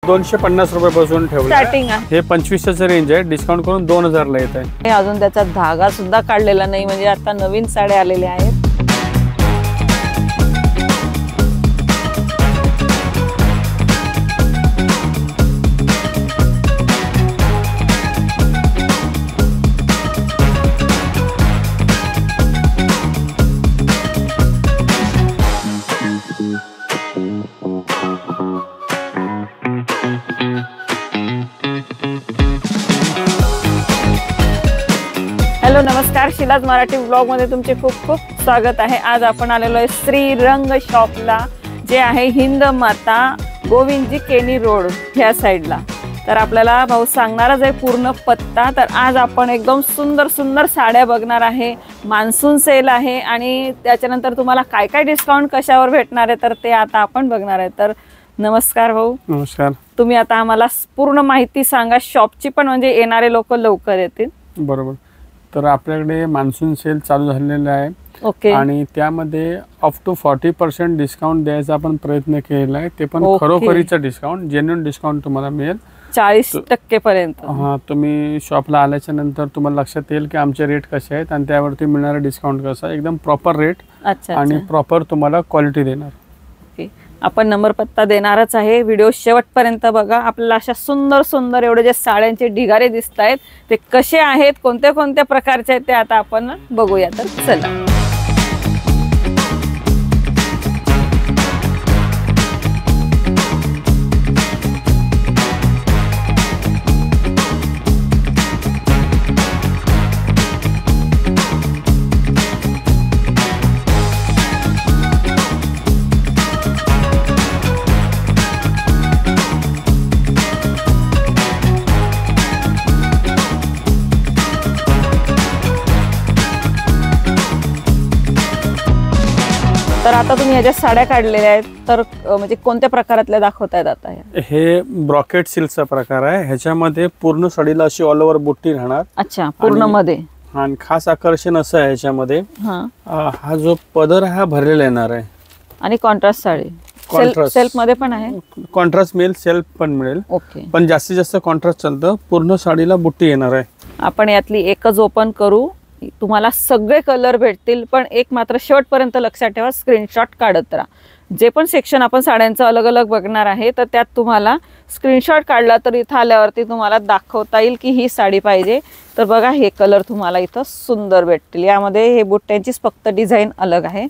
250 रुपयापासून ठेवलं स्टार्टिंग आहे। हे 2500चं रेंज आहे, डिस्काउंट करून 2000 ला येत आहे। अजून त्याचा धागा सुद्धा काढलेला नाही, म्हणजे आता नवीन साड्या आलेल्या आहेत। हॅलो नमस्कार, शिलाज मराठी ब्लॉग मध्ये तुमचे खूप खूप स्वागत आहे। आज आपण आलेलो आहे श्रीरंग शॉपला, जे आहे हिंद माता गोविंदजी केनी रोड ह्या साईडला। तर आपल्याला भाऊ सांगणारच आहे पूर्ण पत्ता। तर आज आपण एकदम सुंदर सुंदर साड्या बघणार आहे। मान्सून सेल आहे आणि त्याच्यानंतर तुम्हाला काय काय डिस्काउंट कशावर भेटणार आहे तर ते आता आपण बघणार आहे। तर नमस्कार भाऊ। नमस्कार। तुम्ही आता आम्हाला पूर्ण माहिती सांगा शॉपची पण, म्हणजे येणारे लोक लवकर येतील। बरोबर। तर आपल्याकडे मान्सून सेल चालू झालेला आहे। ओके। आणि त्यामध्ये अप टू 40% डिस्काउंट द्यायचा आपण प्रयत्न केला आहे। ते पण खरोखरीचं डिस्काउंट, जेन्युइन डिस्काउंट तुम्हाला मिळेल 40% पर्यंत। हां, तुम्ही शॉपला आल्याच्या नंतर तुम्हाला लक्षात येईल की आमचे रेट कसे आहेत आणि त्यावरती मिळणारा डिस्काउंट कसा, एकदम प्रॉपर रेट आणि प्रॉपर तुम्हाला क्वालिटी देणार। ओके, आपण नंबर पत्ता देणारच आहे। व्हिडिओ शेवटपर्यंत बघा। आपल्याला अशा सुंदर सुंदर एवढे जे साड्यांचे ढिगारे दिसत आहेत ते कसे आहेत, कोणत्या कोणत्या प्रकारचे आहेत ते आता आपण बघूया। तर चला। तर आता तुम्ही ह्याच्या साड्या काढलेल्या आहेत, तर म्हणजे कोणत्या प्रकारातल्या दाखवतायत आता? हे ब्रॉकेट सिल्कचा प्रकार आहे। ह्याच्यामध्ये पूर्ण साडीला अशी ऑल ओव्हर बुट्टी राहणार। अच्छा, पूर्ण मध्ये। आणि खास आकर्षण असं आहे ह्याच्यामध्ये, हा जो पदर हा भरलेला येणार आहे। आणि कॉन्ट्रास्ट साडी सेल्फ मध्ये पण आहे। कॉन्ट्रास्ट मिळेल, सेल्फ पण मिळेल। ओके, पण जास्तीत जास्त कॉन्ट्रास्ट चालतं। पूर्ण साडीला बुट्टी येणार आहे। आपण यातली एकच ओपन करू, तुम्हाला सगळे कलर भेटतील। पण एक मात्र शेवटपर्यंत लक्षात ठेवा, स्क्रीनशॉट काढत राहा। जे पण सेक्शन आपण साड्यांचं अलग अलग बघणार आहे तर त्यात तुम्हाला स्क्रीनशॉट काढला तर इथं आल्यावरती तुम्हाला दाखवता येईल की ही साडी पाहिजे। तर बघा, हे कलर तुम्हाला इथं सुंदर भेटतील। यामध्ये हे बुट्ट्यांचीच फक्त डिझाईन अलग आहे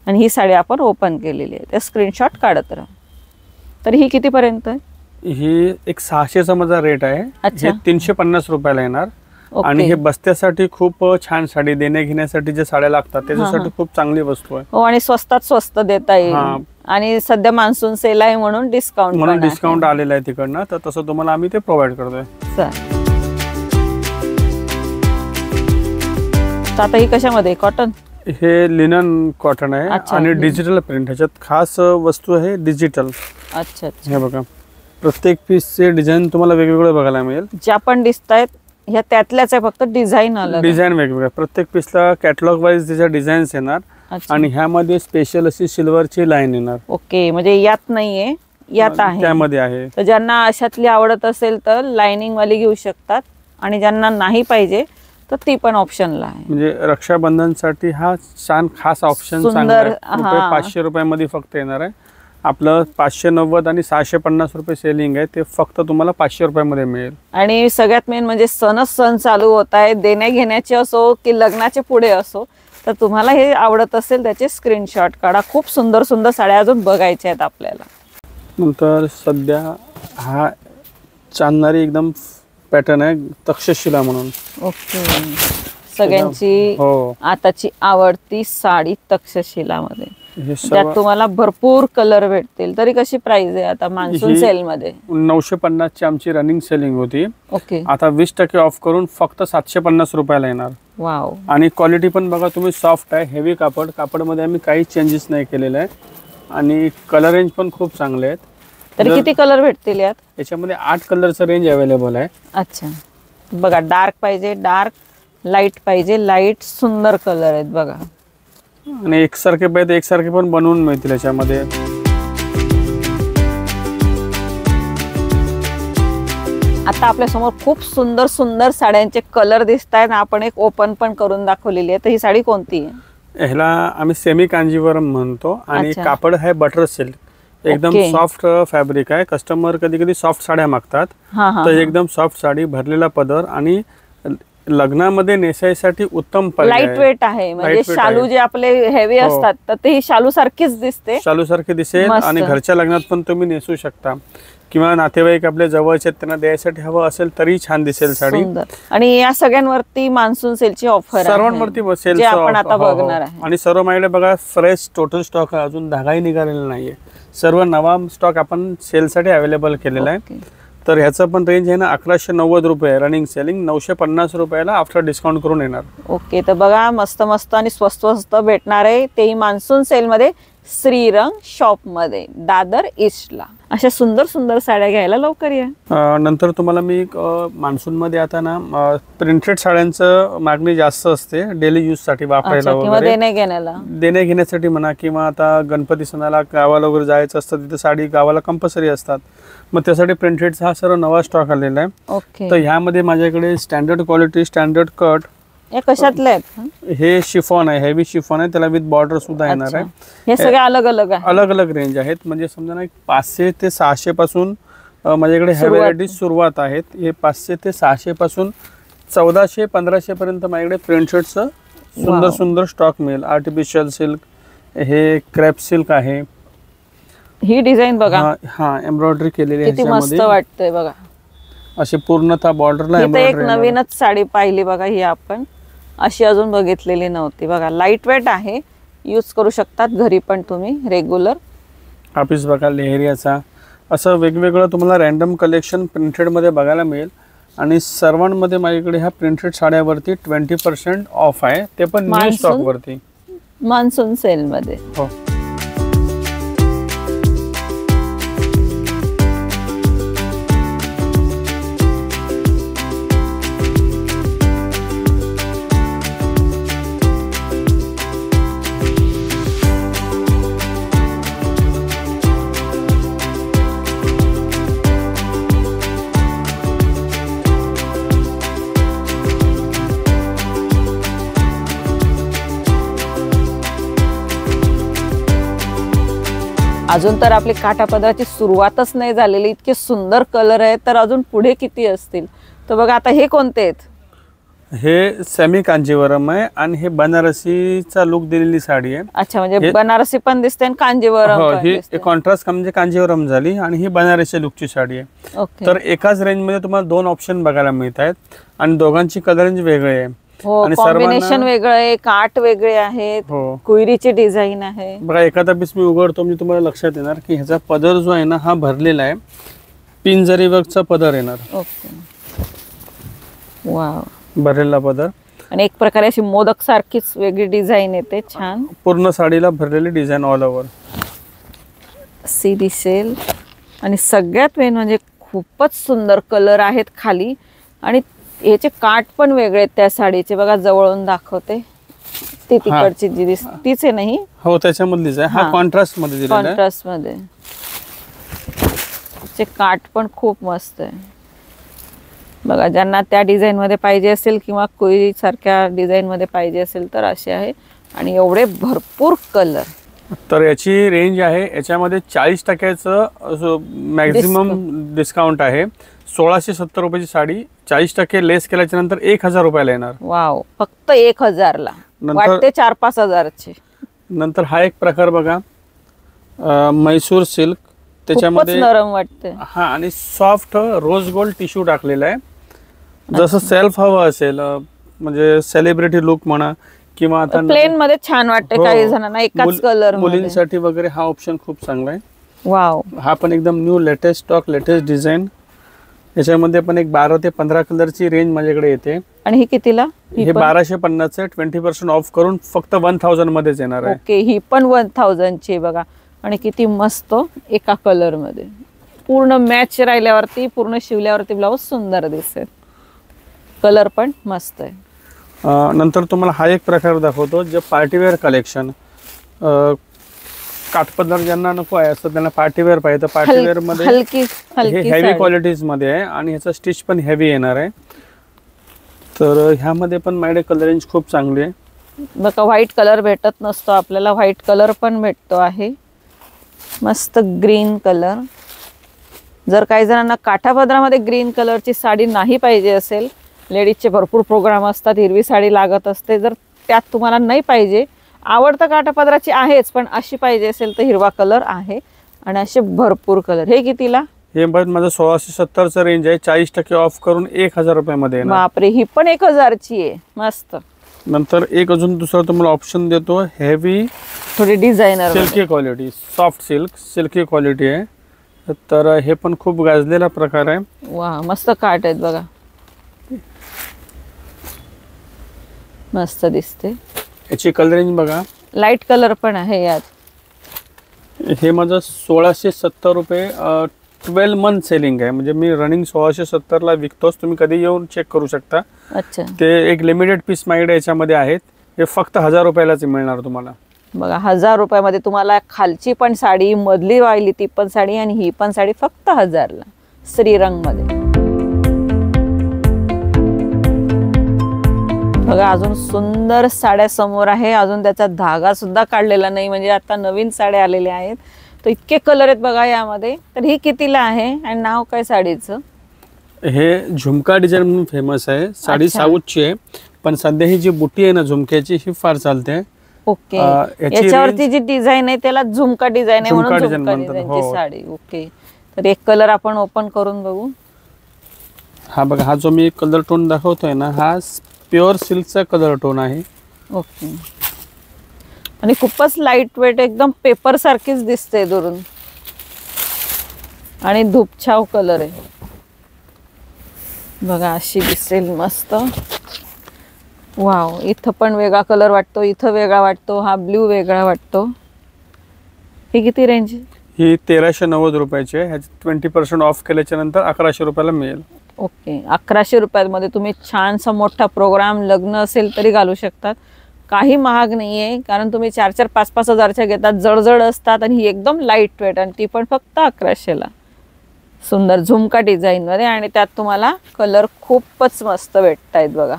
आणि ही साडी आपण ओपन केलेली आहे। त्या स्क्रीनशॉट काढत राहा। तर ही किती पर्यंत आहे? ही एक 600चा माझा रेट आहे। हे 350 रुपयाला येणार। आणि हे बस्त्यासाठी खूप छान साडी, देण्या घेण्यासाठी जे साड्या लागतात त्याच्यासाठी खूप चांगली वस्तू आहे। हो, आणि स्वस्तात स्वस्त देता येईल। आणि सध्या मान्सून सेल आहे म्हणून डिस्काउंट आलेला आहे तिकडनं, तर तसं तुम्हाला आम्ही ते प्रोव्हाइड करतोय। आता ही कशामध्ये? कॉटन? हे लिनन कॉटन आहे आणि डिजिटल प्रिंट। ह्याच्यात खास वस्तू आहे डिजिटल। अच्छा, हे बघा, प्रत्येक पीसचे डिझाईन तुम्हाला वेगवेगळे बघायला मिळेल। ज्या पण दिसत आहेत ह्या त्यातल्याच आहे, फक्त डिझाईन अलग, डिझाईन वेगवेगळ्या। प्रत्येक पीसला कॅटलॉग वाईज त्याच्या डिझाईन्स येणार आणि ह्यामध्ये स्पेशल अशी सिल्वरची लाईन येणार। ओके, म्हणजे यात नाहीये, यात आहे, त्यामध्ये आहे। तर ज्यांना अशातली आवडत असेल तर लाइनिंग वाली घेऊ शकतात आणि ज्यांना नाही पाहिजे तर ती पण ऑप्शनला आहे। म्हणजे रक्षाबंधनसाठी हा छान खास ऑप्शन चांगला आहे। 500 रुपयामध्ये फक्त येणार आहे। आपलं 590 आणि 650 रुपये सेलिंग आहे, ते फक्त तुम्हाला 500 रुपयामध्ये मिळेल। आणि सगळ्यात मेन म्हणजे सण चालू होत आहे, देण्या घेण्याचे असो की लग्नाचे पुढे असो, तर तुम्हाला हे आवडत असेल त्याचे स्क्रीनशॉट काढा। खूप सुंदर सुंदर साड्या अजून बघायच्या आहेत आपल्याला। नंतर सध्या हा चांदणारी एकदम पॅटर्न आहे, तक्षशिला म्हणून। ओके, सगळ्यांची आताची आवडती साडी तक्षशिला मध्ये। त्यात तुम्हाला भरपूर कलर भेटतील। तरी कशी प्राइस आहे आता मान्सून सेल मध्ये? 950 ची आमची रनिंग सेलिंग होती। ओके, आता 20% ऑफ करून फक्त 750 रुपयाला येणार। वाव। आणि क्वालिटी पण बघा तुम्ही, सॉफ्ट आहे, हेवी कापडमध्ये आम्ही काही चेंजेस नाही केलेले आहे आणि कलर रेंज पण खूप चांगले आहेत। तरी किती कलर भेटतील यात? याच्यामध्ये 8 कलरचं रेंज अवेलेबल आहे। अच्छा, बघा, डार्क पाहिजे डार्क, लाईट पाहिजे लाईट, सुंदर कलर आहेत बघा। आणि एकसारखे पाहिजे एकसारखे पण बनवून मिळतील याच्यामध्ये। आता आपल्या समोर खूप सुंदर सुंदर साड्यांचे कलर दिसत आहेत. आपण एक ओपन पण करून दाखवलेली आहे. तर ही साडी कोणती आहे? ह्याला आम्ही सेमी कांजीवरम म्हणतो आणि कापड आहे बटर सिल्क. एकदम सॉफ्ट फॅब्रिक आहे. कस्टमर कधी कधी सॉफ्ट साड्या मागतात, तर एकदम सॉफ्ट साडी, भरलेला पदर आणि लग्नामध्ये नेसायसाठी उत्तम पर्याय. लाईट वेट आहे, म्हणजे शालू जे आपले हेवी असतात तर ते शालू सारखीच दिसते, शालू सारखे दिसेल आणि घरच्या लग्नात पण तुम्ही नेसू शकता किंवा नातेवाईक आपल्या जवळचे त्यांना द्यायसाठी हवं असेल तरी छान दिसेल साडी. आणि या सगळ्यांवरती मान्सून सेलची ऑफर आहे, सर्वांवरती सेल आपण आता बघणार आहे. आणि सर्व माझ्याकडे बघा फ्रेश टोटल स्टॉक आहे, अजून धागाही निघालेला नाहीये. सर्व नवा स्टॉक आपण सेलसाठी अवेलेबल केलेला आहे. तर ह्याचं पण रेंज आहे ना 1190 रुपये रनिंग सेलिंग, 950 रुपयाला आफ्टर डिस्काउंट करून येणार. ओके, तर बघा मस्त मस्त आणि स्वस्त स्वस्त भेटणार आहे, तेही मान्सून सेल मध्ये श्रीरंग शॉप मध्ये दादर ईस्टला. अशा सुंदर सुंदर साड्या घ्यायला लवकर या. नंतर तुम्हाला मी मान्सून मध्ये आता ना प्रिंटेड साड्यांचं मागणी जास्त असते डेली यूज साठी वापरायला वगैरे, देण्या घेण्यासाठी म्हणा, किंवा आता गणपती सणाला गावाला वगैरे जायचं असतं, तिथे साडी गावाला कंपल्सरी असतात, मग त्यासाठी प्रिंटेडचा हा सर्व नवा स्टॉक आलेला आहे. तर ह्यामध्ये माझ्याकडे स्टँडर्ड क्वालिटी, स्टँडर्ड कट, कशातले आहेत? हे शिफॉन आहे, हेवी शिफॉन आहे, त्याला विथ बॉर्डर सुद्धा येणार आहे. हे सगळे अलग अलग आहे, अलग अलग रेंज आहेत. म्हणजे समजा ना 500 ते 600 पासून माझ्याकडे ह्या व्हरायटी सुरुवात आहेत. हे 500 ते 600 पासून 1400 1500 पर्यंत माझ्याकडे प्रिंटेडचं सुंदर सुंदर स्टॉक मिळेल. आर्टिफिशियल सिल्क, हे क्रॅप सिल्क आहे. ही डिझाईन बघा, हा एम्ब्रॉयडरी केलेली आहे, किती मस्त वाटतंय बघा. अशी पूर्णतः बॉर्डरला एक नवीनच साडी पाहिली बघा, ही आपण अशी अजून बघितलेली नव्हती बघा. लाईट वेट आहे, यूज करू शकतात घरी पण तुम्ही रेग्युलर. ऑफिस बघा लेहरियाचा, असं वेगवेगळं तुम्हाला रॅन्डम कलेक्शन प्रिंटेड मध्ये बघायला मिळेल. आणि सर्वांमध्ये माझ्याकडे ह्या प्रिंटेड साड्यावरती 20% ऑफ आहे, ते पण न्यू स्टॉक वरती मान्सून सेल मध्ये. हो, अजून तर आपली काठापदराची सुरुवातच नाही झालेली, इतके सुंदर कलर आहेत, तर अजून पुढे किती असतील. तर बघा आता हे कोणते आहेत? हे सेमी कांजीवरम आहे आणि हे बनारसीचा लुक दिलेली साडी आहे. अच्छा, म्हणजे बनारसी पण दिसते आणि कांजीवरम पण दिसते. ही कॉन्ट्रास्ट म्हणजे कांजीवरम झाली आणि ही बनारसी लुकची साडी आहे. तर एकाच रेंज मध्ये तुम्हाला 2 ऑप्शन बघायला मिळत आहेत आणि दोघांची कलर रेंज वेगळे आहे. आणि कॉम्बिनेशन वेगळं आहे, काठ वेगळे आहेत, कुयरीची डिझाईन आहे. बघा एखादा पीस मी उघडतो म्हणजे तुम्हाला लक्षात येणार की ह्याचा पदर जो आहे ना हा भरलेला आहे, पिंजरी वर्कचा पदर येणार. ओके, वाव, भरलेला पदर आणि एक प्रकारे अशी मोदक सारखीच वेगळी डिझाईन येते. छान, पूर्ण साडीला भरलेली डिझाईन ऑल ओव्हर सी दिसेल. आणि सगळ्यात मेन म्हणजे खूपच सुंदर कलर आहेत खाली, आणि याचे काठ पण वेगळे आहेत त्या साडीचे. बघा जवळून दाखवते, ती तिकडची जी दिसते तीच आहे नाही? हो, त्याच्यामधलीच आहे. हा कॉन्ट्रास्ट मध्ये दिलेला आहे, कॉन्ट्रास्ट मध्ये. त्याचे काठ पण खूप मस्त आहे बघा. ज्यांना त्या डिझाईन मध्ये पाहिजे असेल किंवा कोई सारख्या डिझाईन मध्ये पाहिजे असेल तर असे आहे. आणि एवढे भरपूर कलर. तर याची रेंज आहे, याच्यामध्ये 40% मॅक्झिमम डिस्काउंट आहे. 1670 रुपयाची साडी 40% लेस केल्याच्या नंतर 1000 रुपयाला येणार. वाव, फक्त 1000 ला, वाटते 4-5 हजारची. नंतर हा एक प्रकार बघा, म्हैसूर सिल्क, त्याच्यामध्ये नरम वाटते. हा, आणि सॉफ्ट रोज गोल्ड टिश्यू टाकलेला आहे. जसं सेल्फ हवं असेल, म्हणजे सेलिब्रिटी लुक म्हणा, किंवा आता प्लेन मध्ये छान वाटते काही जणांना एकाच कलर. मुलींसाठी वगैरे हा ऑप्शन खूप चांगला आहे. वाव, हा पण एकदम new latest stock, latest design. याच्यामध्ये पण एक 12 ते 15 कलरची रेंज माझ्याकडे येते. आणि ही कितीला? हे 1250 आहे, 20% ऑफ करून फक्त 1000 मध्येच येणार आहे. ओके, ही पण 1000 ची बघा. आणि किती मस्त एका कलर मध्ये, पूर्ण मॅच राहिल्यावरती, पूर्ण शिवल्यावरती ब्लाऊज सुंदर दिसेल. कलर पण मस्त आहे. नंतर तुम्हाला हा एक प्रकार दाखवतो, जे पार्टीवेअर कलेक्शन. काठपदर ज्यांना नको आहे असं त्यांना पार्टीवेअर पाहिजे तर पार्टीवेअर मध्ये हलकी हेवी क्वालिटीज मध्ये आहे आणि ह्याचा स्टिच पण हेवी येणार आहे. तर ह्यामध्ये पण माझ्याकडे कलर रेंज खूप चांगली आहे. बघा व्हाईट कलर भेटत नसतो आपल्याला, व्हाईट कलर पण भेटतो आहे. मस्त ग्रीन कलर. जर काही जणांना काठापदरामध्ये ग्रीन कलरची साडी नाही पाहिजे असेल, लेडीजचे भरपूर प्रोग्राम असतात, हिरवी साडी लागत असते, जर त्यात तुम्हाला नाही पाहिजे, आवडतं काठापदराची आहेच पण अशी पाहिजे असेल तर हिरवा कलर आहे. आणि असे भरपूर कलर. हे कितीला? हे माझं 1670चं रेंज आहे. 40% ऑफ करून 1000 रुपयामध्ये येणार. बापरे, ही पण 1000ची आहे. मस्त. नंतर एक अजून दुसरा तुम्हाला ऑप्शन देतो, हेवी थोडी designer silky quality, soft silky quality आहे. तर हे पण खूप गाजलेला प्रकार आहे. वा, मस्त काट आहेत बघा, मस्त दिसते. याची कलर रेंज बघा, लाईट कलर पण आहे यात. हे माझं 1670 रुपये 12 मंथ सेलिंग आहे. म्हणजे मी रनिंग 1670ला विकतोच. तुम्ही कधी येऊन चेक करू शकता. अच्छा. ते एक लिमिटेड पीस माझ्याकडे याच्यामध्ये आहेत. हे फक्त 1000 रुपयालाच मिळणार तुम्हाला. बघा, 1000 रुपयामध्ये तुम्हाला खालची पण साडी, मधली वाहिली ती पण साडी आणि ही पण साडी फक्त 1000ला, श्रीरंग मध्ये. बघा, अजून सुंदर साड्या समोर आहे. अजून त्याचा धागा सुद्धा काढलेला नाही, म्हणजे आता नवीन साड्या आलेल्या आहेत. तर इतके कलर आहेत बघा यामध्ये. तर ही कितीला आहे आणि नाव काय साडीचं? हे झुमका डिझाइन म्हणून फेमस आहे. साडी साऊथची आहे, पण सध्या ही जी बुटी आहे ना झुमक्याची, ही फार चालते. ओके. याच्यावरती जी डिझाइन आहे त्याला झुमका डिझाइन आहे म्हणून झुमका डिझाइनची साडी. ओके. तर एक कलर आपण ओपन करून बघू. हा बघा, हा जो मी कलर टोन दाखवतोय ना, हा प्युअर सिल्कचा कलर टोन आहे. ओके. आणि खूपच लाईट वेट, एकदम पेपर सारखीच दिसते दुरून. आणि धूपछाव कलर आहे बघा, अशी दिसेल मस्त. वाव, इथं पण वेगळा कलर वाटतो, इथं वेगळा वाटतो, हा ब्ल्यू वेगळा वाटतो. ही किती रेंज? ही 1390 रुपयाची आहे. ह्याची 20% ऑफ केल्याच्या नंतर 1100 रुपयाला मिळेल. ओके. 1100 रुपयांमध्ये तुम्ही छानसा मोठा प्रोग्राम, लग्न असेल तरी घालू शकतात. काही महाग नाही आहे, कारण तुम्ही 4-4, 5-5 हजारच्या घेतात, जडजड असतात. आणि ही एकदम लाईट वेट, आणि ती पण फक्त 1100ला. सुंदर झुमका डिझाईनमध्ये, आणि त्यात तुम्हाला कलर खूपच मस्त भेटत आहेत बघा,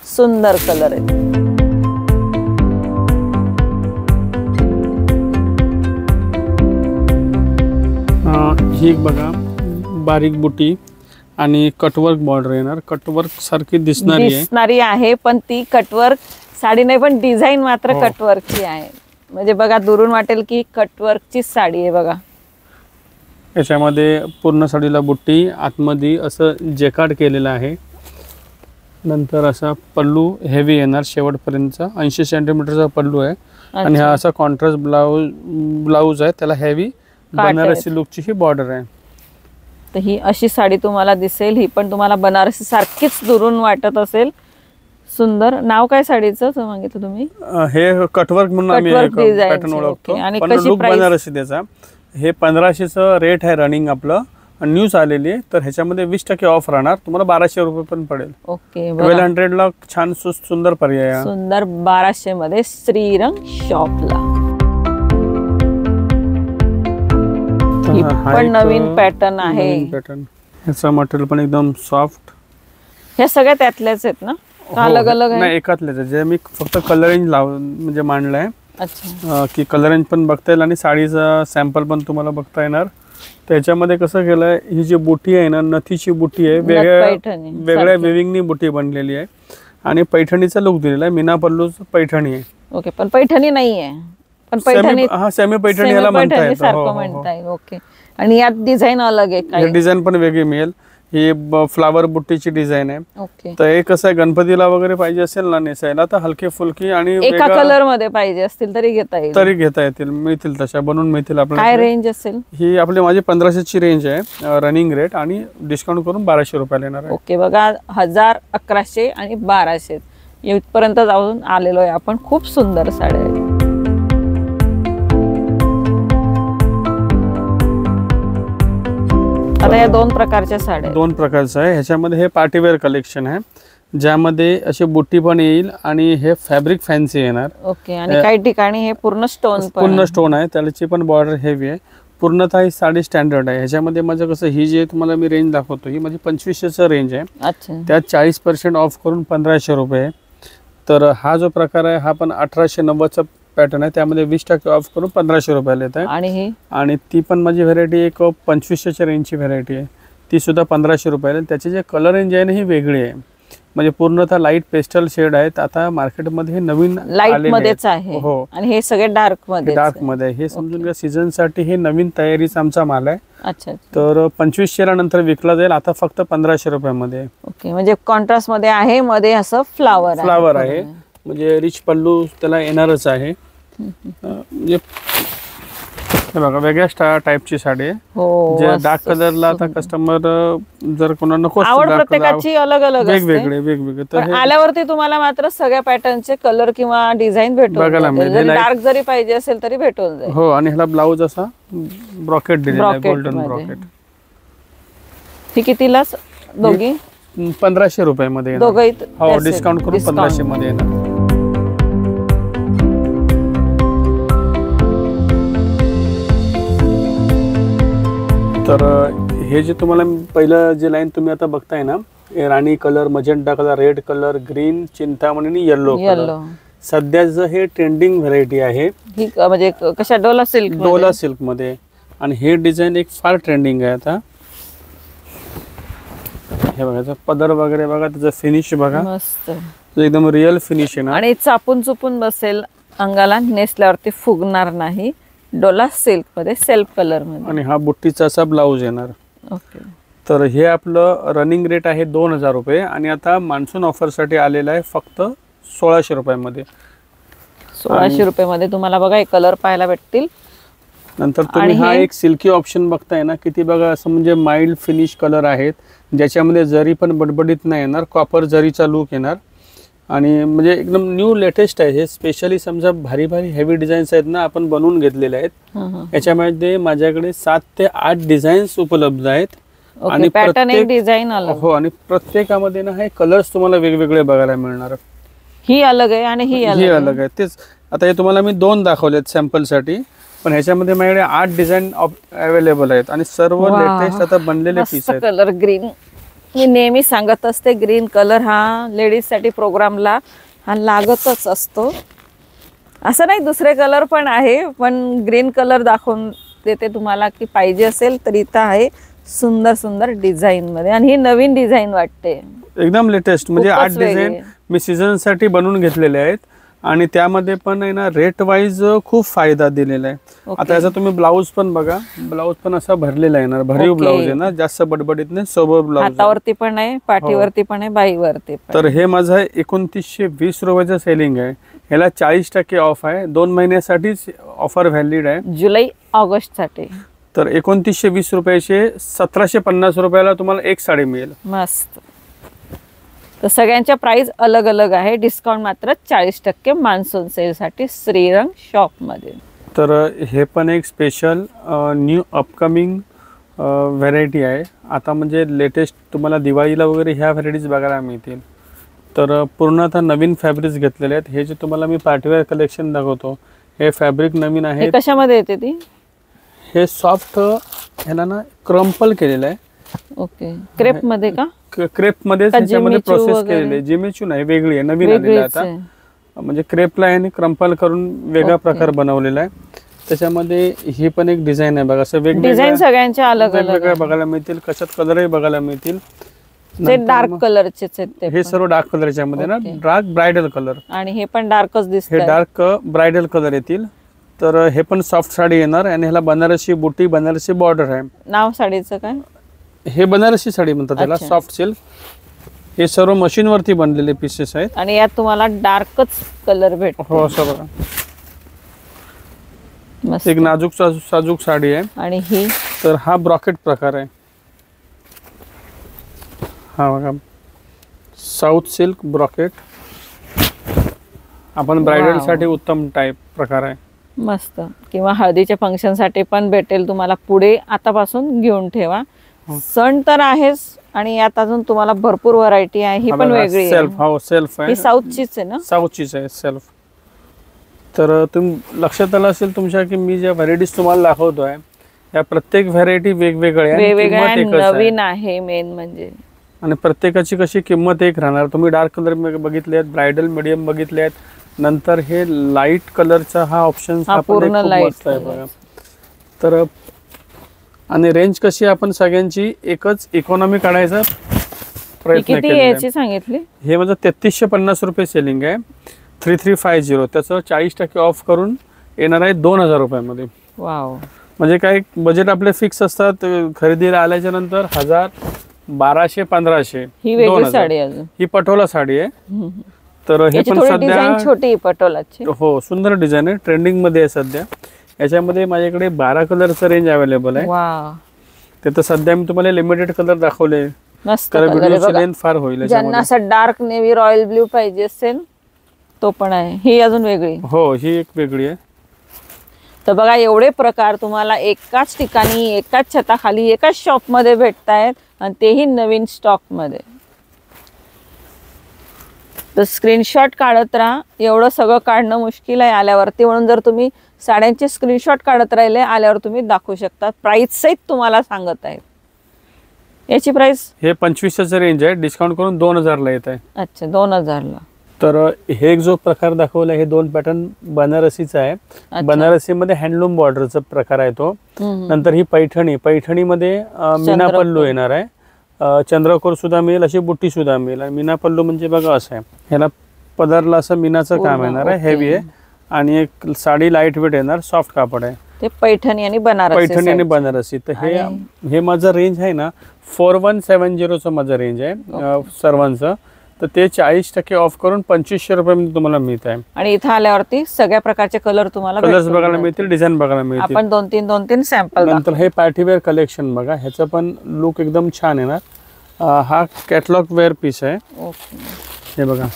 सुंदर कलर आहेत. ही बघा, बारीक बुटी आणि कटवर्क बॉर्डर येणार. कटवर्क सारखी दिसणारी आहे, पण ती कटवर्क साडी नाही, पण डिझाईन मात्र कटवर्कची आहे. म्हणजे बघा, दुरून वाटेल की कटवर्कची साडी आहे बघा. याच्यामध्ये पूर्ण साडीला बुट्टी, आतमध्ये असं जेकार्ड केलेलं आहे. नंतर असा पल्लू हेवी येणार शेवटपर्यंतचा, 80 सेंटीमीटरचा पल्लू आहे. आणि हा असा कॉन्ट्रास्ट ब्लाऊज आहे, त्याला हेवी बनारसी लुकची ही बॉर्डर आहे. तर ही अशी साडी तुम्हाला दिसेल. ही पण तुम्हाला बनारसी सारखीच दुरून वाटत असेल. सुंदर. नाव काय साडीचं सांगितलं तुम्ही? हे कटवर्क म्हणून आम्ही पॅटर्न ओळखतो, पण लुक बनारसी त्याचा. हे 1500चं रेट आहे रनिंग आपलं, न्यूज आलेली आहे. तर ह्याच्यामध्ये 20% ऑफ राहणार, तुम्हाला 1200 रुपये पण पडेल. ओके. 1200ला छान सुंदर पर्याय. सुंदर 1200 मध्ये श्रीरंग शॉपला. ही पण नवीन पॅटर्न आहे. ह्याचं मटेरियल पण एकदम सॉफ्ट. हे सगळ्या त्यातल्याच आहेत ना, अलग अलग आहे? नाही, एकातलेच आहे. जे मी फक्त कलर रेंज म्हणजे मांडलाय. अच्छा. की कलर रेंज पण बघता येईल आणि साडीचा सॅम्पल पण तुम्हाला बघता येणार. त्याच्यामध्ये कसं केलंय, ही जी बुटी आहे ना, नथीची बुटी आहे, वेगळ्या वेविंगनी बुटी बनलेली आहे. आणि पैठणीचा लुक दिलेला आहे. मीना पल्लूच पैठणी आहे. ओके. पण पैठणी नाहीये, पण पैठणी, सेमी पैठणी याला म्हणता येईल. ओके. आणि यात डिझाईन अलग आहे, डिझाईन पण वेगळी मिळेल. ही फ्लावर बुट्टीची डिझाईन आहे. ओके. तर हे कसं आहे, गणपतीला वगैरे पाहिजे असेल ना नेसायला, तर हलकी फुलकी आणि एका कलर मध्ये पाहिजे असतील तरी घेता येतील, मिळतील, तशा बनवून मिळतील आपल्याला. काय रेंज असेल ही? आपली माझी 1500ची रेंज आहे रनिंग रेट, आणि डिस्काउंट करून 1200 रुपयाला येणार आहे. ओके. बघा, 1000, 1100 आणि 1200 इथपर्यंत जाऊन आलेलो आहे आपण. खूप सुंदर साड्या आहेत. आता या दोन प्रकारच्या साड्या, दोन प्रकारचं आहे. ह्याच्यामध्ये हे पार्टीवेअर कलेक्शन आहे. ज्यामध्ये अशी बुट्टी पण येईल आणि हे फॅब्रिक फॅन्सी येणार. ओके. आणि काही ठिकाणी हे पूर्ण स्टोन आहे, त्याची पण बॉर्डर हेवी आहे. पूर्णतः ही साडी स्टँडर्ड आहे. ह्याच्यामध्ये माझं कसं, ही जी तुम्हाला मी रेंज दाखवतो ही माझी 2500चं रेंज आहे. अच्छा. त्यात 40% ऑफ करून 1500 रुपये. तर हा जो प्रकार आहे हा पण 1890चा पॅटर्न आहे, त्यामध्ये 20% ऑफ करून 1500 रुपयाला येत आहे. आणि ती पण माझी व्हेरायटी एक 2500च्या रेंजची व्हेरायटी आहे, ती सुद्धा 1500 रुपयाला. त्याची जे कलर रेंज आहे ना ही वेगळी आहे, म्हणजे पूर्णतः लाईट पेस्टल शेड आहेत. आता मार्केटमध्ये हे नवीन लाईट मध्येच आहे. हो. आणि हे सगळे डार्क मध्ये हे समजून घ्या सीझन साठी हे नवीन तयारीचा आमचा माल आहे. अच्छा. तर 2500 नंतर विकला जाईल, आता फक्त 1500 रुपयामध्ये. ओके. म्हणजे कॉन्ट्रास्ट मध्ये आहे, मध्ये असं फ्लावर आहे, म्हणजे रिच पल्लू त्याला येणारच आहे. म्हणजे हे बघा वेगळ्या टाइपची साडी आहे. जे डार्क कलरला आता कस्टमर जर कोणाला नको आवड प्रत्येकाची अलग अलग वेगवेगळे तर आल्यावरती तुम्हाला मात्र सगळ्या पॅटर्नचे कलर किंवा डिझाईन भेटून डार्क जरी पाहिजे असेल तरी भेटून जाईल. हो. आणि ह्याला ब्लाऊज असा ब्रॉकेट दिलेला आहे, गोल्डन ब्रॉकेट. ही कितीला दोघी? 1500 रुपयामध्ये. हो, डिस्काउंट करून 1500 मध्ये येणार. तर हे जे तुम्हाला पहिलं जे लाईन तुम्ही आता बघताय ना, राणी colour, magenta colour, red colour, green, चिंतामणी आणि येल्लो कलर, सध्याचं हे ट्रेंडिंग व्हरायटी आहे. म्हणजे कशा डोला सिल्क मध्ये. आणि हे डिझाईन एक फार ट्रेंडिंग आहे आता. हे बघा पदर वगैरे बघा, त्याचं फिनिश बघा, मस्त एकदम रिअल फिनिश आहे ना. आणि चापून चुपून बसेल, अंगाला नेसल्यावरती फुगणार नाही. डोला सिल्क मध्ये सेल्फ कलर मध्ये. आणि हा बुट्टीचा असा ब्लाऊज येणार. ओके. तर हे आपलं रनिंग रेट आहे 2000 रुपये आणि आता मान्सून ऑफर साठी आलेला आहे फक्त 1600 रुपयामध्ये. 1600 रुपयामध्ये तुम्हाला बघा हे कलर पाहायला भेटतील. नंतर तुम्ही हा एक सिल्की ऑप्शन बघताय ना, किती बघा असं म्हणजे माइल्ड फिनिश कलर आहेत, ज्याच्यामध्ये जरी पण बडबडीत नाही येणार, कॉपर जरीचा लुक येणार. आणि म्हणजे एकदम न्यू लेटेस्ट आहे हे. स्पेशली समजा भारी हेवी डिझाईन्स आहेत ना, आपण बनवून घेतलेले आहेत. याच्यामध्ये माझ्याकडे 7 ते 8 डिझाईन्स उपलब्ध आहेत. आणि पॅटर्न एक डिझाईन अलग. हो. आणि प्रत्येकामध्ये ना हे कलर्स तुम्हाला वेगवेगळे बघायला मिळणार. ही अलग आहे आणि ही अलग आहे. तेच आता हे तुम्हाला मी 2 दाखवलेत सॅम्पल साठी, पण ह्याच्यामध्ये माझ्याकडे 8 डिझाईन अवेलेबल आहेत आणि सर्व लेटेस्ट आता बनलेले पीस आहेत. कलर ग्रीन, मी नेहमी सांगत असते ग्रीन कलर हा लेडीज साठी प्रोग्रामला हा लागतच असतो. असं नाही, दुसरे कलर पण आहे, पण ग्रीन कलर दाखवून देते तुम्हाला की पाहिजे असेल तर इथं आहे सुंदर सुंदर डिझाईन मध्ये. आणि ही नवीन डिझाईन वाटते, एकदम लेटेस्ट. म्हणजे 8 डिझाईन मी सीझन साठी बनवून घेतलेले आहेत आणि त्यामध्ये पण आहे ना रेट वाईज खूप फायदा दिलेला आहे. आता याचा तुम्ही ब्लाऊज पण बघा, ब्लाऊज पण असा भरलेला येणार, भरीव ब्लाऊज आहे ना, जास्त बडबडीत नाही, सोबर ब्लाऊज. हातावरती पण आहे, पाठीवरती पण आहे, बाईवरती पण. तर हे माझं 2920 रुपयाचं सेलिंग आहे. ह्याला 40% ऑफ आहे, 2 महिन्यासाठीच ऑफर व्हॅलिड आहे, जुलै ऑगस्ट साठी. तर 2920 रुपयाचे 1750 रुपयाला तुम्हाला एक साडी मिळेल. मस्त. तर सगळ्यांच्या प्राइस अलग अलग आहे. डिस्काउंट मात्र 40% मान्सून सेल साठी श्रीरंग शॉप मध्ये. तर हे पण एक स्पेशल न्यू अपकमिंग व्हरायटी आहे. आता म्हणजे लेटेस्ट तुम्हाला दिवाळीला वगैरे ह्या व्हरायटीज बघायला मिळतील. तर पूर्ण आता नवीन फॅब्रिक्स घेतलेले आहेत. हे जे तुम्हाला मी पार्टीवेअर कलेक्शन दाखवतो, हे फॅब्रिक नवीन आहे. कशामध्ये येते ती? हे सॉफ्ट, ह्याला ना क्रम्पल केलेलं आहे. ओके. क्रेप मध्ये का? क्रेप मध्ये त्याच्यामध्ये प्रोसेस केलेली आहे. जिमेचू नाही, वेगळी आहे, नवीन आलेली आहे आता. म्हणजे क्रेपला आहे आणि क्रम्पल करून वेगळा प्रकार बनवलेला आहे. त्याच्यामध्ये ही पण एक डिझाईन आहे बघा, असं वेगवेगळ्या सगळ्यांच्या अलग वेगवेगळ्या बघायला मिळतील. कशात कलरही बघायला मिळतील. डार्क कलरचेच आहेत हे सर्व डार्क कलरच्या मध्ये ना, डार्क ब्रायडल कलर. आणि हे पण डार्कच दिसते, हे डार्क ब्रायडल कलर येतील. तर हे पण सॉफ्ट साडी येणार आणि ह्याला बनारसी बुटी, बनारसी बॉर्डर आहे. नाव साडीचं काय? हे बनारसी साडी म्हणतात त्याला, सॉफ्ट सिल्क. हे सर्व मशीन वरती बनलेले पीसेस आहेत आणि यात तुम्हाला डार्कच कलर भेटतो. हो, असं बघा. एक नाजूक साजूक साडी आहे. आणि ही तर हा ब्रॉकेट प्रकार आहे. हा बघा, साऊथ सिल्क ब्रॉकेट. आपण ब्रायडल साठी उत्तम टाइप प्रकार आहे. मस्त. किंवा हळदीच्या फंक्शन साठी पण भेटेल तुम्हाला. पुढे आतापासून घेऊन ठेवा. सण तर आहेच आणि यात अजून तुम्हाला भरपूर व्हरायटी आहे. ही पण वेगळी आहे. सेल्फ, हो सेल्फ आहे. ही साऊथचीच आहे ना? साऊथचीच आहे सेल्फ. तर तुम्ही लक्षात आलं असेल तुमच्या की मी ज्या व्हरायटीज तुम्हाला दाखवतोय या प्रत्येक व्हरायटी वेगवेगळ्या नवीन आहे मेन म्हणजे. आणि प्रत्येकाची कशी किंमत एक राहणार. तुम्ही डार्क कलर बघितले आहेत, ब्रायडल मीडियम बघितले आहेत, नंतर हे लाईट कलरचा हा ऑप्शन पूर्ण लाईट आहे बघा. तर आणि रेंज कशी आपण सगळ्यांची एकच इकॉनॉमी काढायचा प्रयत्न केला. सांगितली हे माझं 3350 रुपये सेलिंग आहे. 3350 त्याचं 40% ऑफ करून येणार आहे 2000 रुपयामध्ये. वाव. म्हणजे काय बजेट आपले फिक्स असतात. खरेदीला आल्याच्या नंतर 1000, 1200, 1500. ही वेगळी साडी अजून. ही पटोला साडी आहे. तर हे पण सध्या छोटी पटोलाची. हो सुंदर डिझाईन आहे, ट्रेंडिंग मध्ये आहे सध्या. याच्यामध्ये माझ्याकडे 12 कलरचं रेंज अवेलेबल आहे. ते तर सध्या मी तुम्हाला लिमिटेड कलर दाखवले. व्हिडिओची लेंथ फार होईल. ज्यांना असं डार्क नेव्ही रॉयल ब्ल्यू पाहिजे असेल तो पण आहे. ही अजून वेगळी. हो ही एक वेगळी आहे. तर बघा एवढे प्रकार तुम्हाला एकाच ठिकाणी, एकाच छताखाली, एकाच शॉप मध्ये भेटतायत आणि तेही नवीन स्टॉक मध्ये. तर स्क्रीनशॉट काढत राहा. एवढं सगळं काढणं मुश्किल आहे आल्यावरती, म्हणून जर तुम्ही साड्यांचे स्क्रीनशॉट काढत राहिले आल्यावर तुम्ही दाखवू शकता. प्राइस सहित तुम्हाला सांगत आहेत. याची प्राइस हे 2500 रेंज आहे, डिस्काउंट करून 2000 ला येत आहे. अच्छा 2000 ला. तर हे जो प्रकार दाखवला हे 2 पॅटर्न बनारसीचा आहे. बनारसी मध्ये हँडलूम बॉर्डरचा प्रकार आहे तो. नंतर ही पैठणी मध्ये मीना पल्लू येणार आहे. चंद्रकोर सुद्धा मिळेल, अशी बुट्टी सुद्धा मिळेल. मीना पल्लू म्हणजे बघा असं आहे, ह्याला पदरला असं मीनाचं काम येणार आहे, हेवी आहे. आणि एक साडी लाईट वेट येणार, सॉफ्ट कापड आहे. ते पैठणी आणि बनारसी. तर हे माझं रेंज आहे ना 4170चं माझं रेंज आहे सर्वांचं. तर ते 40% ऑफ करून 2500 रुपये तुम्हाला मिळत आहे. आणि इथं आल्यावरती सगळ्या प्रकारचे कलर्स बघायला मिळतील, डिझाईन बघायला मिळतील. आपण 2-3 सॅम्पल. नंतर हे पार्टीवेअर कलेक्शन बघा, ह्याचं पण लुक एकदम छान येणार. हा कॅटलॉग वेअर पीस आहे. हे बघा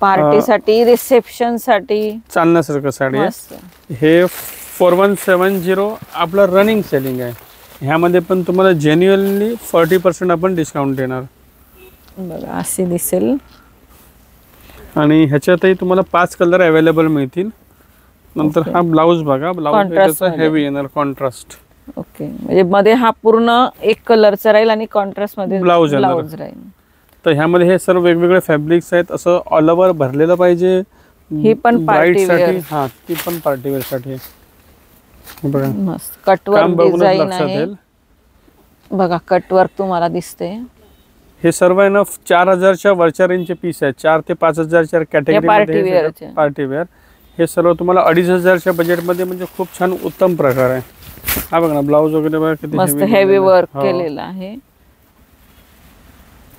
पार्टीसाठी, रिसेप्शन साठी चालण्यासारखं साडी आहे. हे 4170 आपलं रनिंग सेलिंग आहे. ह्यामध्ये पण तुम्हाला जेन्युअनली 40% आपण डिस्काउंट देणार. बघा असे दिसेल. आणि ह्याच्यातही तुम्हाला 5 कलर अवेलेबल मिळतील. नंतर हा ब्लाउज बघा, ब्लाउज हेवी येणार, कॉन्ट्रास्ट. ओके, म्हणजे मध्ये हा पूर्ण एक कलरचा राहील आणि कॉन्ट्रास्ट मध्ये ब्लाउज राहील. तर ह्यामध्ये हे सर्व वेगवेगळे फॅब्रिक्स आहेत. असं ऑल ओव्हर भरलेलं पाहिजे. ही पण पार्टी साठी. हा ती पण पार्टी वेअर साठी. बघा मस्त कटवर्क डिझाइन आहे. बघा कटवर्क तुम्हाला दिसते. हे सर्व आहे ना 4000च्या वरच्या रेंजचे पीस आहेत. 4 ते 5000च्या कॅटेगरीमध्ये पार्टी वेअर. हे सर्व तुम्हाला 2500च्या बजेटमध्ये, म्हणजे खूप छान उत्तम प्रकार आहे. हा बघा ना ब्लाउज वगैरे बघा किती मस्त हेवी वर्क केलेलं आहे.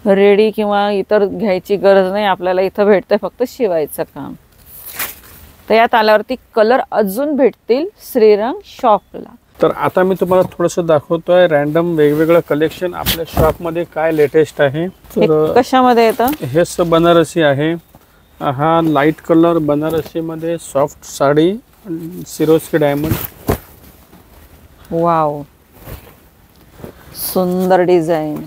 रेडी किंवा इतर घ्यायची गरज नाही आपल्याला, इथं भेटतंय फक्त शिवायचं काम. तर यात आल्यावरती कलर अजून भेटतील श्रीरंग शॉपला. तर आता मी तुम्हाला थोडंसं दाखवतोय रॅन्डम वेगवेगळं कलेक्शन आपल्या शॉप मध्ये काय लेटेस्ट आहे. तर कशामध्ये येतं हे बनारसी आहे. हा लाईट कलर बनारसी मध्ये soft sari, Swarovski diamond. Wow सुंदर डिझाइन.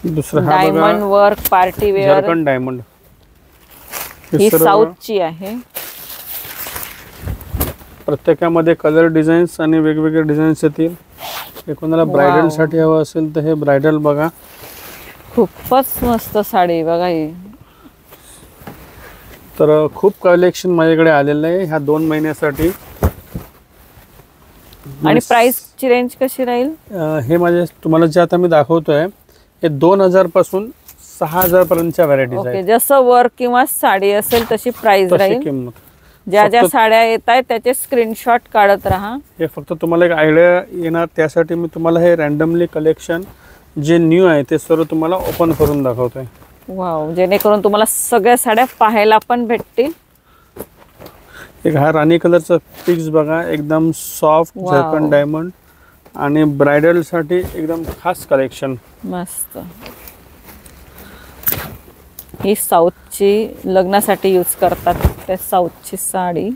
दुसरा diamond work party wear Jharkhand diamond. ही साऊथची आहे. प्रत्येकामध्ये कलर डिझाईन्स आणि वेगवेगळे डिझाईन्स येतील. हे कोणाला ब्रायडल साठी हवं असेल तर हे ब्रायडल बघा. खूपच मस्त साडी बघा ही. तर खूप कलेक्शन माझ्याकडे आलेलं आहे ह्या 2 महिन्यासाठी. आणि प्राइस ची रेंज कशी राहील? हे माझे तुम्हाला जे आता मी दाखवतोय हे 2000 पासून 6000 पर्यंतच्या व्हरायटीज आहेत. जसं वर्क किंवा साडी असेल तशी प्राइस राहील. किंमत ज्या साड्या येत आहेत त्याचे स्क्रीनशॉट काढत राहा. हे फक्त तुम्हाला एक आयडिया येणार, त्यासाठी मी तुम्हाला हे रॅन्डमली कलेक्शन जे न्यू आहे ते सर्व तुम्हाला ओपन करून दाखवतोय. वाव, जेणेकरून तुम्हाला सगळ्या साड्या पाहायला पण भेटतील. एक हा राणी कलरचा पिक्स बघा, एकदम सॉफ्ट झारखंड डायमंड आणि ब्रायडल साठी एकदम खास कलेक्शन. मस्त. ही साऊथची लग्नासाठी यूज करतात त्या साऊथची साडी.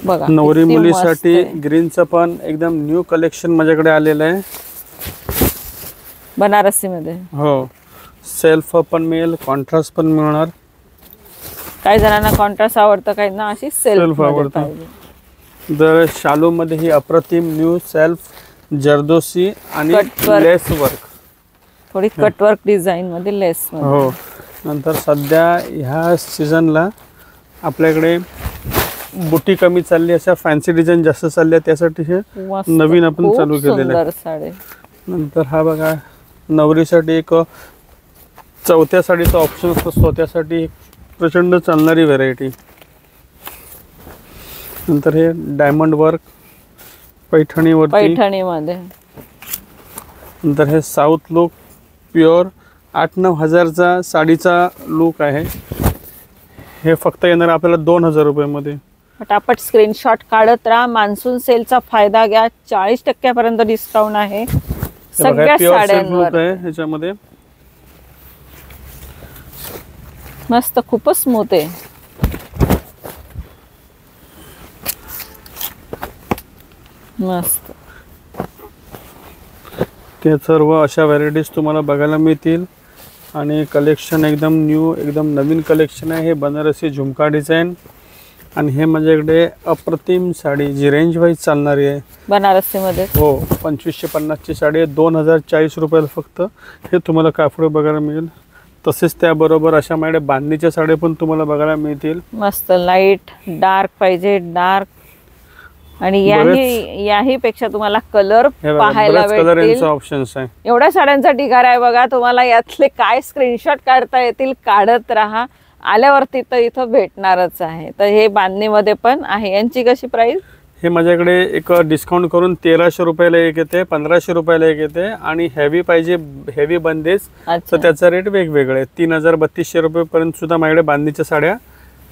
बघा नवरी किती मुलीसाठी मस्त आहे. ग्रीनचं पण एकदम न्यू कलेक्शन माझ्याकडे आलेलं आहे. बनारसी मध्ये हो, सेल्फ पण मिळेल, कॉन्ट्रास्ट पण मिळणार. काही जणांना कॉन्ट्रास्ट आवडतं, काही ना अशी सेल्फ आवडतं. जर शालू मध्ये ही अप्रतिम न्यू सेल्फ जरदोसी आणि Cutwork. लेस वर्क, थोडी कटवर्क डिझाईन मध्ये लेस मध्ये. हो. नंतर सध्या ह्या सीझनला आपल्याकडे बुटी कमी चालली, अशा फॅन्सी डिझाईन जास्त चालल्या, त्यासाठी हे मस्त, नवीन आपण खूप चालू केलेलं आहे. सुंदर साडी. नंतर हा बघा नवरीसाठी एक चौथ्या साडीचा ऑप्शन असतो, त्यासाठी प्रचंड चालणारी व्हेरायटी. नंतर हे डायमंड वर्क पैठणीवरती. पैठणीमध्ये नंतर हे साऊथ लुक प्युअर 8-9 हजारचा साडीचा लुक आहे. हे फक्त येणार आपल्याला 2000 रुपयामध्ये. पटापट स्क्रीनशॉट काढत राहा. मान्सून सेलचा फायदा घ्या. 40% पर्यंत डिस्काउंट आहे सगळ्या साड्यांवर. आहे ह्याच्यामध्ये मस्त, खूपच स्मूथ आहे. मस्त. ते सर्व अशा व्हरायटीज तुम्हाला बघायला मिळतील आणि कलेक्शन एकदम न्यू, एकदम नवीन कलेक्शन आहे. हे बनारसी झुमका डिझाईन आणि हे माझ्याकडे अप्रतिम साडी जी रेंज वाईज चालणारी आहे बनारसी मध्ये. हो, 2550 ची साडी आहे, 2040 रुपयाला फक्त हे तुम्हाला कापड बघायला मिळेल. तसेच त्याबरोबर अशा माझ्याकडे बांधणीच्या साड्या पण तुम्हाला बघायला मिळतील. मस्त लाईट डार्क पाहिजे डार्क, आणि याही पेक्षा तुम्हाला कलर पाहायला भेटतील. ऑप्शन्स आहे. एवढ्या साड्यांचा ढिगारा आहे बघा. तुम्हाला यातले काय स्क्रीनशॉट काढता येतील काढत राहा. आल्यावरती तर इथं भेटणारच आहे. तर हे बांधणीमध्ये पण आहे. यांची कशी प्राइस? हे माझ्याकडे एक डिस्काउंट करून 1300 रुपयाला एक येते, 1500 रुपयाला एक येते. आणि हेवी पाहिजे, हेवी बंदेज, तर त्याचा रेट वेगवेगळे. 3000-3200 रुपयेपर्यंत सुद्धा माझ्याकडे बांधणीच्या साड्या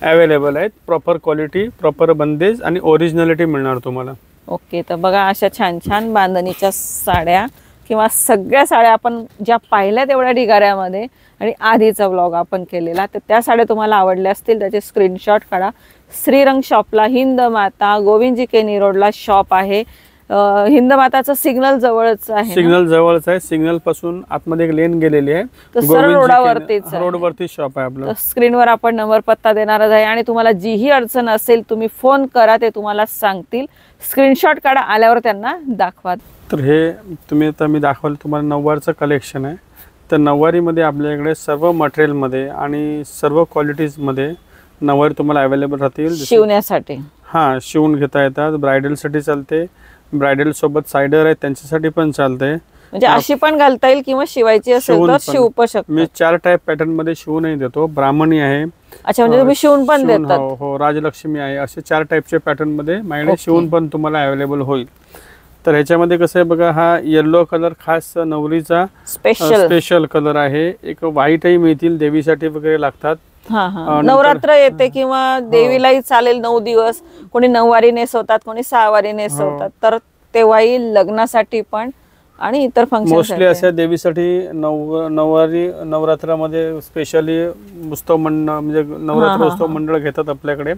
अवेलेबल आहेत. प्रॉपर क्वालिटी, प्रॉपर बंदेज आणि ओरिजिनॅलिटी मिळणार तुम्हाला. ओके, तर बघा अशा छान छान बांधणीच्या साड्या किंवा सगळ्या साड्या आपण ज्या पाहिल्या तेवढ्या ढिगाऱ्यामध्ये आणि आधीचा व्लॉग आपण केलेला, तर त्या साड्या तुम्हाला आवडल्या असतील त्याचे स्क्रीनशॉट काढा. श्रीरंग शॉपला, हिंद माता, गोविंदजी केनी रोडला शॉप आहे. हिंद माताचं सिग्नल जवळच आहे. सिग्नल जवळच आहे. सिग्नल पासून आतमध्ये एक लेन गेलेली आहे, तर सरळ रोडवरती शॉप आहे आपलं. स्क्रीनवर आपण नंबर पत्ता देणारच आहे. आणि तुम्हाला जीही अडचण असेल तुम्ही फोन करा, ते तुम्हाला सांगतील. स्क्रीनशॉट काढा, आल्यावर त्यांना दाखवा. तर हे तुम्ही आता मी दाखवलं तुम्हाला नऊवारचं कलेक्शन आहे. तर नऊवारीमध्ये आपल्याकडे सर्व मटेरियलमध्ये आणि सर्व क्वालिटीजमध्ये नऊवारी तुम्हाला अवेलेबल राहतील. शिवण्यासाठी हां, शिवून घेता येतात. ब्रायडलसाठी चालते, ब्रायडल सोबत सायडर आहे त्यांच्यासाठी पण चालते. म्हणजे अशी पण घालता येईल किंवा शिवायची असेल तर शिवू पण शकतो. मी 4 टाईप पॅटर्न मध्ये शिवूनही देतो. ब्राह्मणी आहे. अच्छा, म्हणजे तुम्ही शिवून पण देतात? हो, राजलक्ष्मी आहे. असे 4 टाईपचे पॅटर्न मध्ये माझ्याकडे शिवून पण तुम्हाला अवेलेबल होईल. तर ह्याच्यामध्ये कसं आहे बघा, हा येलो कलर खास नवरीचा स्पेशल कलर आहे. एक व्हाईटही मिळतील, देवीसाठी वगैरे लागतात. नवरात्र येते किंवा देवीलाही चालेल 9 दिवस. कोणी 9 वारी नेसवतात, कोणी 6 वारी नेसवतात. तर तेव्हाही लग्नासाठी पण आणि इतर फंक्शन मोस्टली अशा देवीसाठी नऊवारी नवरात्रामध्ये स्पेशली उत्सव मंडळ, म्हणजे नवरात्र उत्सव मंडळ घेतात आपल्याकडे.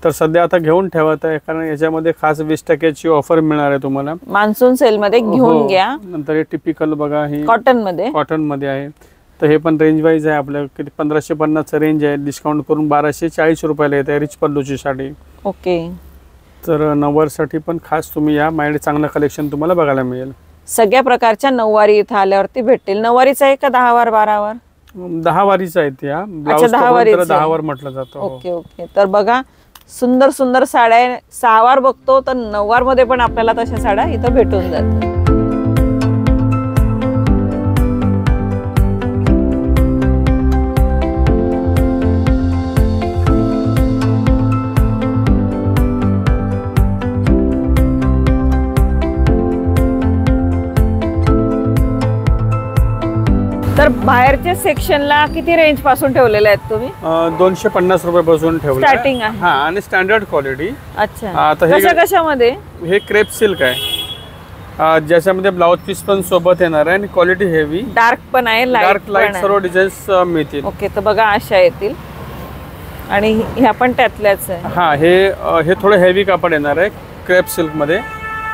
तर सध्या आता घेऊन ठेवत आहे, कारण याच्यामध्ये खास 20% ऑफर मिळणार आहे तुम्हाला मान्सून सेल मध्ये. घेऊन घ्या. नंतर हे टिपिकल बघा, ही कॉटन मध्ये आहे. तर हे पण रेंज वाईज आहे. आपल्या किती 1550 रेंज आहे. डिस्काउंट करून 1240 रुपयाला येते रिच पल्लूची साडी. ओके, तर नऊवारसाठी पण खास तुम्ही या, माझ्याकडे चांगलं कलेक्शन तुम्हाला बघायला मिळेल. सगळ्या प्रकारच्या नऊवारी इथं आल्यावरती भेटतील. नऊवारीच आहे का 10 वार 12 वार? 10 वारीच आहेत या. 10 वार म्हटलं जातं. Okay okay. तर बघा सुंदर सुंदर साड्या 6 वार बघतो, तर 9 वार मध्ये पण आपल्याला तशा साड्या इथं भेटून जातात. तर बाहेरच्या सेक्शनला किती रेंज पासून ठेवलेले आहेत तुम्ही? 250 रुपयापासून ठेवले स्टार्टिंग आहे. हां, आणि स्टँडर्ड क्वालिटी. अच्छा, आता हे कशामध्ये? हे क्रेप सिल्क आहे, ज्याच्यामध्ये ब्लाउज पीस पण सोबत येणार आहे आणि क्वालिटी हेवी, डार्क पण आहे, डार्क लाईट सर्व डिझाईन्स मिळतील. ओके, तर बघा अशा येतील आणि ह्या पण त्यातल्याच आहे. हा, हे थोडं हेवी कापड येणार आहे क्रेप सिल्क मध्ये.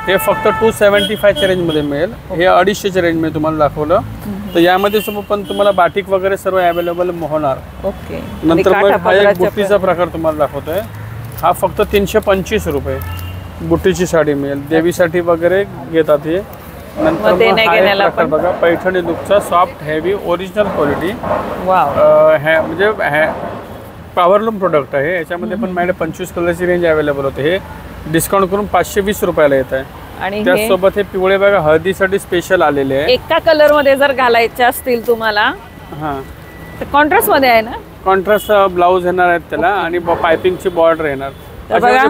हे फक्त 275च्या रेंजमध्ये मिळेल. हे 250च्या रेंजमध्ये तुम्हाला दाखवलं. तर यामध्ये पण तुम्हाला बाटिक वगैरे सर्व अवेलेबल होणार. ओके. नंतर मग हा एक बुट्टीचा प्रकार तुम्हाला दाखवतोय. हा फक्त 325 रुपये बुट्टीची साडी मिळेल. देवीसाठी वगैरे घेतात हे. नंतर मग हा एक प्रकार बघा, पैठणी लुकचा सॉफ्ट हेवी ओरिजिनल क्वालिटी. म्हणजे पॉवरलूम प्रोडक्ट आहे. याच्यामध्ये पण माझ्याकडे 25 कलरची रेंज अवेलेबल होते. हे डिस्काउंट करून 520 रुपयाला येत आहे. आणि त्याचसोबत हे पिवळे बघा हळदीसाठी स्पेशल आलेले आहे. एका कलर मध्ये जर घालायचे असतील तुम्हाला, हा, तर कॉन्ट्रास्ट मध्ये आहे ना. कॉन्ट्रास्ट ब्लाउज येणार आहेत त्याला आणि पायपिंगची बॉर्डर येणार.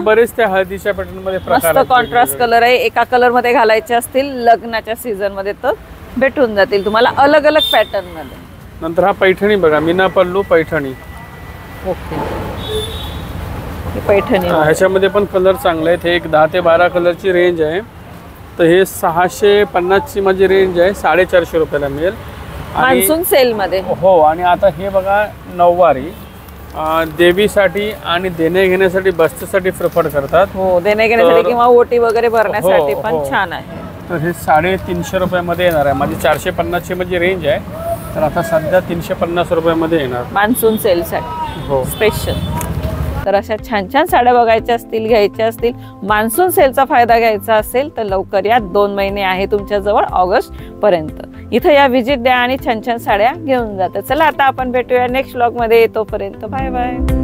बरेच त्या हळदीच्या पॅटर्न मध्ये प्रकार मस्त कॉन्ट्रास्ट कलर आहे. एका कलर मध्ये घालायचे असतील लग्नाच्या सीझन मध्ये तर भेटून जातील तुम्हाला अलग अलग पॅटर्न मध्ये. नंतर हा पैठणी बघा, मीना पल्लू पैठणी. ओके. पैठणी ह्याच्यामध्ये पण कलर चांगले आहेत. हे एक 10 ते 12 कलरची रेंज आहे. तर हे 650 ची माझी रेंज आहे. 450 रुपयाला मिळेल मान्सून सेल मध्ये. हो. आणि आता हे बघा नऊवारी देवीसाठी आणि देणे घेण्यासाठी बस्तीसाठी प्रिफर करतात. हो, देणे घेण्यासाठी किंवा ओटी वगैरे भरण्यासाठी पण छान आहे. तर हे 350 रुपयामध्ये येणार आहे. माझी 450 ची माझी रेंज आहे. तर आता सध्या 350 रुपयामध्ये येणार मान्सून सेल साठी. हो, स्पेशल. तर अशा छान छान साड्या बघायच्या असतील, घ्यायच्या असतील, मान्सून सेलचा फायदा घ्यायचा असेल तर लवकर या. 2 महिने आहे तुमच्या जवळ, ऑगस्ट पर्यंत. इथं या विजिट द्या आणि छान छान साड्या घेऊन जातात. चला आता आपण भेटूया नेक्स्ट व्लॉग मध्ये. तोपर्यंत बाय बाय.